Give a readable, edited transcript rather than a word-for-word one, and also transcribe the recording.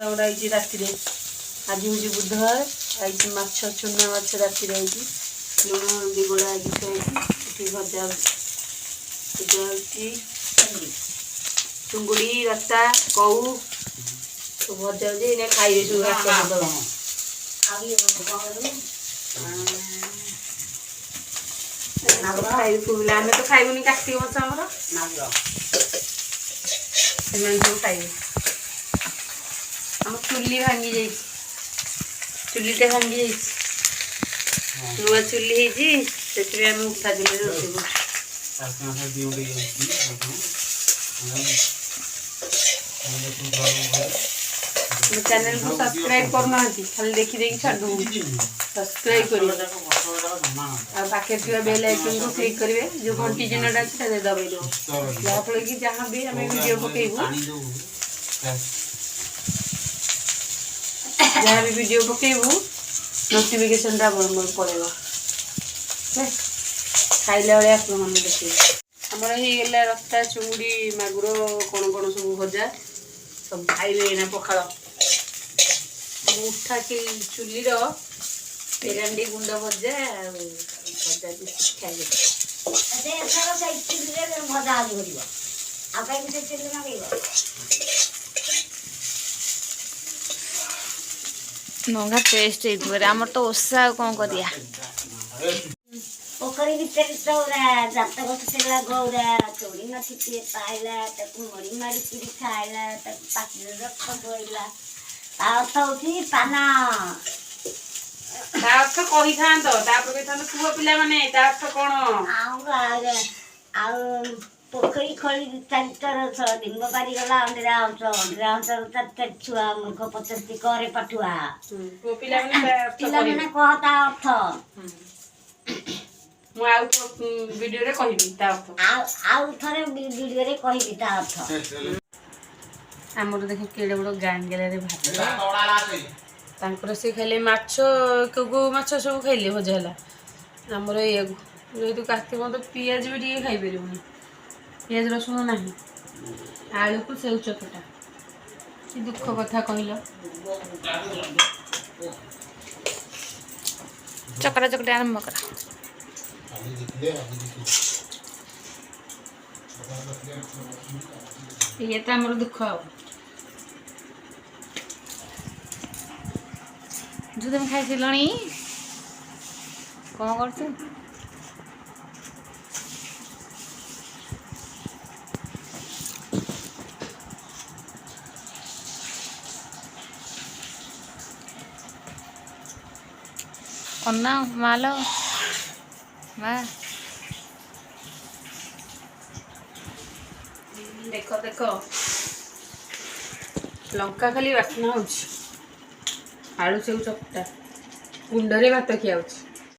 राति आज हूँ बुधवार आई माछ चूना माछ राति लुण हल्दी गोला भजा चुंगुड़ी रसा कौ तो भजा खाइए सब खाई आम तो खाइबुनि कार्तिक मास आमर सब खाइबे आम चुली भांगी जा चुलीटा भांगी जा नुआ चुली होती आम उठा चुली रोषे चैनल को सब्सक्राइब करना खाली देखी देखी छाड़ सब्सक्राइब कर पाखे थी बेल आइकन को क्लिक करेंगे जो घंटी चिन्हटा अच्छे दबाई दब जहाँफल कि जहाँ भी आम वीडियो पकेबू जहाँ भी वीडियो पकेबू नोटिफिकेशन पड़ेगा खाइला बेले आप देखिए आमर हो रस्ता चुंगुड़ी मागुर कौन कौन सब भजा सब खाइबे ना पखाड़ उठा चुली पेरांडी गुंड भजा भजा खाइबे नंगा टेस्ट आमर तो ओसा कौन करिया पोखरी भितर जात गछा गौरा चोरी मछी पाइला मड़ी मारिक खाइला पाखी रक्त बोला अर्थ हूँ पाना अर्थ कही था पुआ पिला माने अर्थ कौन पोखरी खोली चार लिंग पारी गला अंडा अंचर छुआ मूर्ख 50 करे पठुआ पिला मैंने कहता अर्थ वीडियो रे कहबी ता अर्थ आउ थरे वीडियो रे कहबी ता अर्थ आमर देख केड़े बड़ गांगेला रे भात से खाइले माछ को माछ सब खाइले भजा है आमर ये जेहतु कार्तिक तो पियाज भी टे खाई पारे पियाज रसुण ना आलू को सेव चकटा कि दुख कथा कहल चकरा चकटा आरंभ करा ये तो आमर दुख जो तुम खाई सारे कौन कर अन्ना मालो वाह देख देख लंका खाली बासना हो आलू सेव चकटा कुंडरे भात खिया।